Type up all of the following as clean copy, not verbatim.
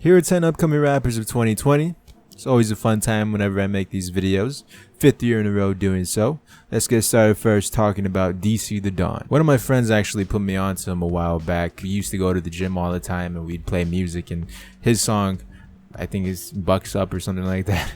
Here are 10 upcoming rappers of 2020. It's always a fun time whenever I make these videos. 5th year in a row doing so. Let's get started first talking about DC the Don. One of my friends actually put me onto him a while back. We used to go to the gym all the time and we'd play music, and his song, I think it's Bucks Up or something like that.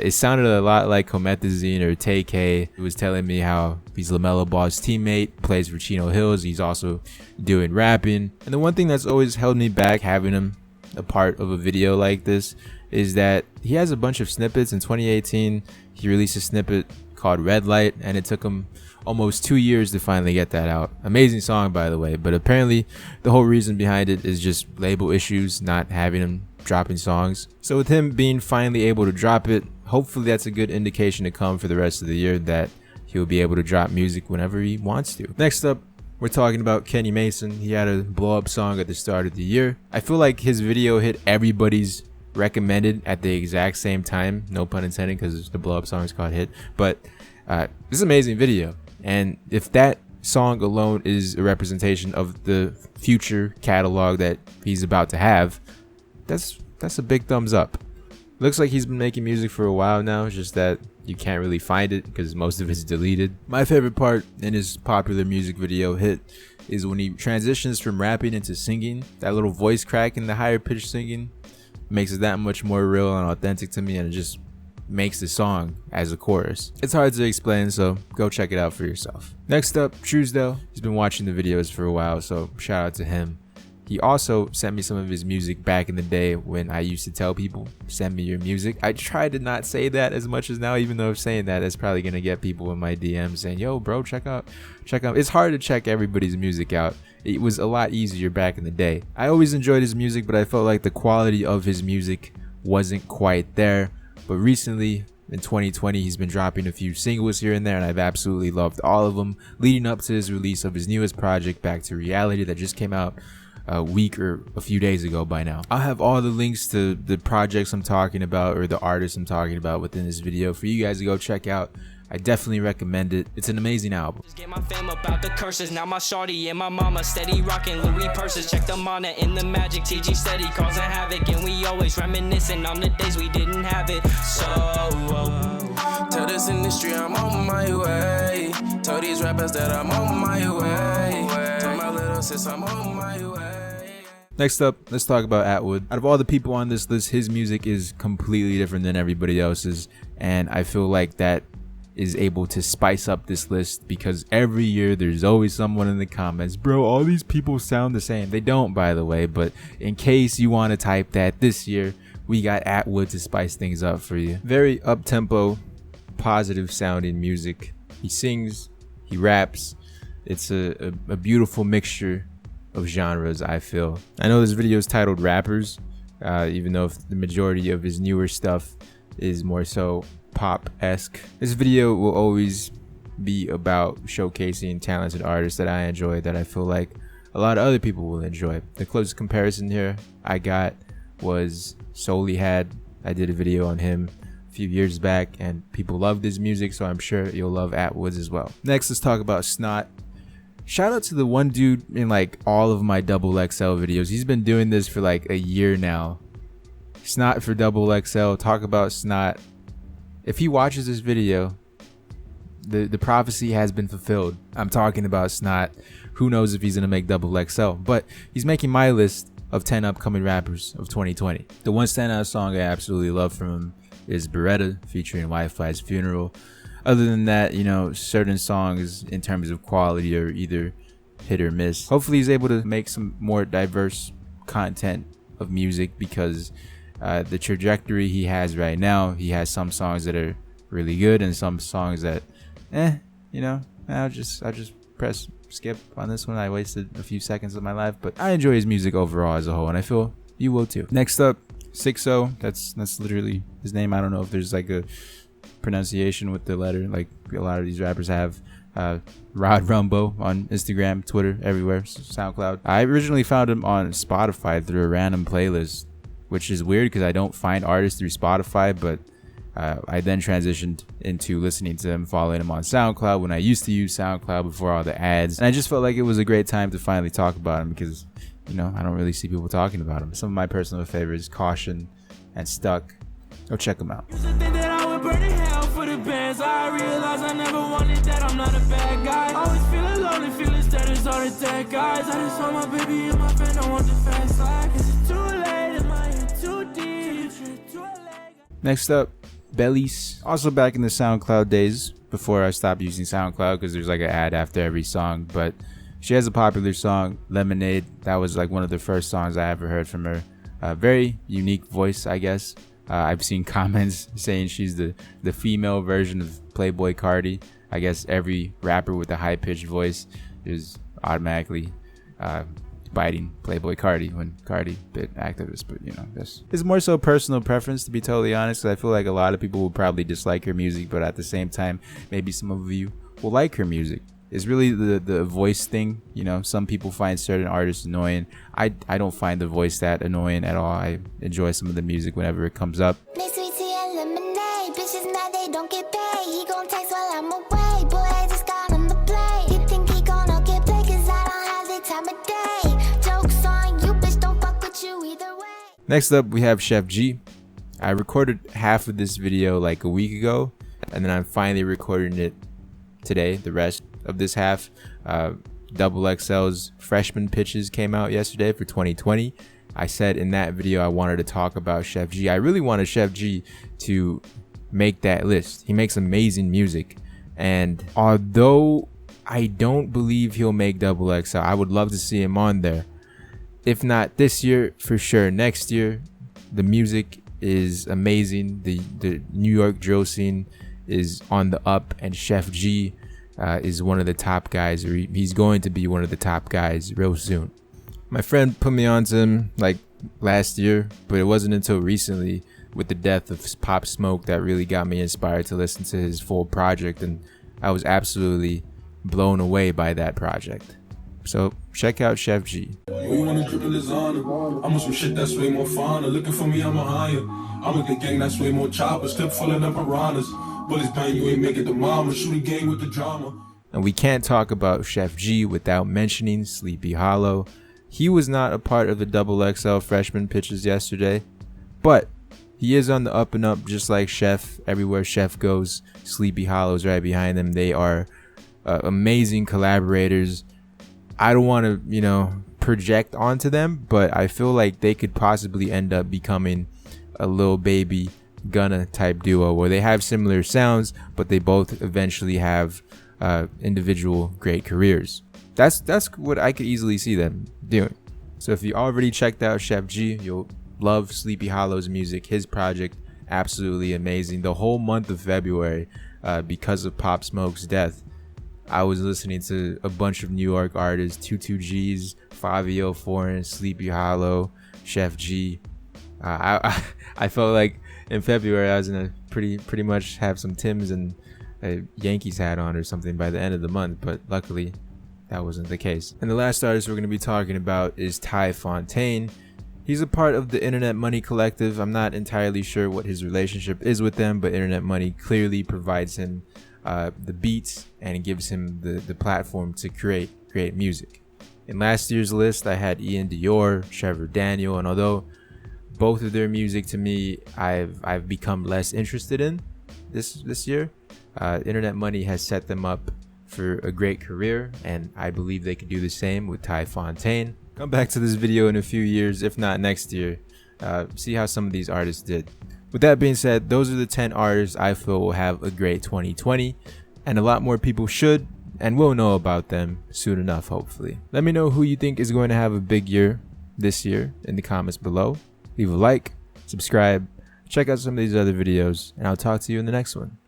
It sounded a lot like Comethazine or Tay K. He was telling me how he's LaMelo Ball's teammate, plays for Chino Hills. He's also doing rapping. And the one thing that's always held me back having him a part of a video like this is that he has a bunch of snippets. In 2018, he released a snippet called Red Light, and it took him almost 2 years to finally get that out. Amazing song, by the way, but apparently the whole reason behind it is just label issues, not having him dropping songs. So with him being finally able to drop it, hopefully that's a good indication to come for the rest of the year that he'll be able to drop music whenever he wants to. Next up, we're talking about Kenny Mason. He had a blow up song at the start of the year. I feel like his video hit everybody's recommended at the exact same time, no pun intended, because the blow up song is called Hit, but it's an amazing video. And if that song alone is a representation of the future catalog that he's about to have, that's a big thumbs up. Looks like he's been making music for a while now, it's just that you can't really find it because most of it's deleted. My favorite part in his popular music video Hit is when he transitions from rapping into singing. That little voice crack in the higher pitched singing makes it that much more real and authentic to me, and it just makes the song as a chorus. It's hard to explain, so go check it out for yourself. Next up, Truesdell. He's been watching the videos for a while, so shout out to him. He also sent me some of his music back in the day when I used to tell people, send me your music. I try to not say that as much as now, even though saying that is probably gonna get people in my DMs saying, yo bro, check out. It's hard to check everybody's music out. It was a lot easier back in the day. I always enjoyed his music, but I felt like the quality of his music wasn't quite there. But recently, in 2020, he's been dropping a few singles here and there, and I've absolutely loved all of them, leading up to his release of his newest project, Back to Reality, that just came out a week or a few days ago by now. I'll have all the links to the projects I'm talking about or the artists I'm talking about within this video for you guys to go check out. I definitely recommend it. It's an amazing album. Just get my fam up out the curses. Now my shawty and my mama steady rocking Louis purses. Check the mana in the magic. TG steady causing havoc, and we always reminiscing on the days we didn't have it. So tell this industry I'm on my way. Tell these rappers that I'm on my way. Tell my little sis I'm on my way. Next up, let's talk about Atwood. Out of all the people on this list, his music is completely different than everybody else's, and I feel like that is able to spice up this list because every year there's always someone in the comments, bro, all these people sound the same. They don't, by the way, but in case you want to type that, this year we got Atwood to spice things up for you. Very up-tempo, positive sounding music. He sings, he raps. It's a beautiful mixture of genres, I feel. I know this video is titled Rappers, even though the majority of his newer stuff is more so pop-esque. This video will always be about showcasing talented artists that I enjoy, that I feel like a lot of other people will enjoy. The closest comparison here I got was Solely Had. I did a video on him a few years back and people loved his music, so I'm sure you'll love Atwood's as well. Next, let's talk about Snot. Shout out to the one dude in like all of my XXL videos. He's been doing this for like a year now. Snot for XXL. Talk about Snot. If he watches this video, the prophecy has been fulfilled. I'm talking about Snot. Who knows if he's gonna make XXL, but he's making my list of 10 upcoming rappers of 2020. The one standout song I absolutely love from him is Beretta featuring Wi-Fi's Funeral. Other than that, you know, certain songs in terms of quality are either hit or miss. Hopefully he's able to make some more diverse content of music because the trajectory he has right now, he has some songs that are really good and some songs that, you know, I'll just press skip on this one. I wasted a few seconds of my life, but I enjoy his music overall as a whole, and I feel you will too. Next up, Sicko. That's literally his name. I don't know if there's like a pronunciation with the letter like a lot of these rappers have. Rod Rumbo on Instagram, Twitter, everywhere, SoundCloud. I originally found him on Spotify through a random playlist, which is weird because I don't find artists through Spotify, but I then transitioned into listening to him, following him on SoundCloud when I used to use SoundCloud before all the ads, and I just felt like it was a great time to finally talk about him because you know, I don't really see people talking about them. Some of my personal favorites, Caution and Stuck. Go check them out. I realize I never wanted that. I'm not a bad guy. Always feeling lonely, feeling status all the dead guys. I just want my baby and my friend. I want the fast life. Cause it's too late, in my head too deep. Next up, Bellies. Also back in the SoundCloud days before I stopped using SoundCloud because there's like an ad after every song. But she has a popular song, Lemonade. That was like one of the first songs I ever heard from her. Very unique voice, I guess. I've seen comments saying she's the female version of Playboy Cardi. I guess every rapper with a high-pitched voice is automatically biting Playboy Cardi when Cardi bit activist. But you know, this is more so personal preference, to be totally honest. I feel like a lot of people will probably dislike her music, but at the same time, maybe some of you will like her music. It's really the voice thing, you know. Some people find certain artists annoying. I don't find the voice that annoying at all. I enjoy some of the music whenever it comes up. Next up, we have Chef G. I recorded half of this video like a week ago, and then I'm finally recording it today, the rest of this half. Double XL's freshman pitches came out yesterday for 2020. I said in that video I wanted to talk about Chef G. I really wanted Chef G to make that list. He makes amazing music, and although I don't believe he'll make Double XL, I would love to see him on there. If not this year, for sure next year. The music is amazing. The New York drill scene is on the up, and Chef G is one of the top guys, or he's going to be one of the top guys real soon. My friend put me on to him like last year, but it wasn't until recently with the death of Pop Smoke that really got me inspired to listen to his full project, and I was absolutely blown away by that project. So check out Chef G. We wanna drip in designer. I'm on some shit that's way more finer. Looking for me, I'm a hire. I'm with the gang that's way more choppers. Clip full of them piranhas. Bullets bang, you ain't make it to mama. Shoot a game with the drama. And we can't talk about Chef G without mentioning Sleepy Hollow. He was not a part of the Double XL freshman pitches yesterday, but he is on the up and up, just like Chef. Everywhere Chef goes, Sleepy Hollow's right behind him. They are amazing collaborators. I don't want to, you know, project onto them, but I feel like they could possibly end up becoming a Lil Baby Gunna type duo where they have similar sounds, but they both eventually have individual great careers. That's what I could easily see them doing. So if you already checked out Chef G, you'll love Sleepy Hollow's music. His project, absolutely amazing. The whole month of February, because of Pop Smoke's death, I was listening to a bunch of New York artists, 22Gs, Fabio Foreign, Sleepy Hollow, Chef G. I felt like in February I was gonna pretty much have some Timbs and a Yankees hat on or something by the end of the month, but luckily that wasn't the case. And the last artist we're gonna be talking about is Fontaine. He's a part of the Internet Money Collective. I'm not entirely sure what his relationship is with them, but Internet Money clearly provides him the beats and gives him the platform to create music. In last year's list, I had Ian Dior, Trevor Daniel, and although both of their music to me I've become less interested in this year, Internet Money has set them up for a great career, and I believe they could do the same with Fontaine. Come back to this video in a few years, if not next year, see how some of these artists did. With that being said, those are the 10 artists I feel will have a great 2020, and a lot more people should and will know about them soon enough, hopefully. Let me know who you think is going to have a big year this year in the comments below. Leave a like, subscribe, check out some of these other videos, and I'll talk to you in the next one.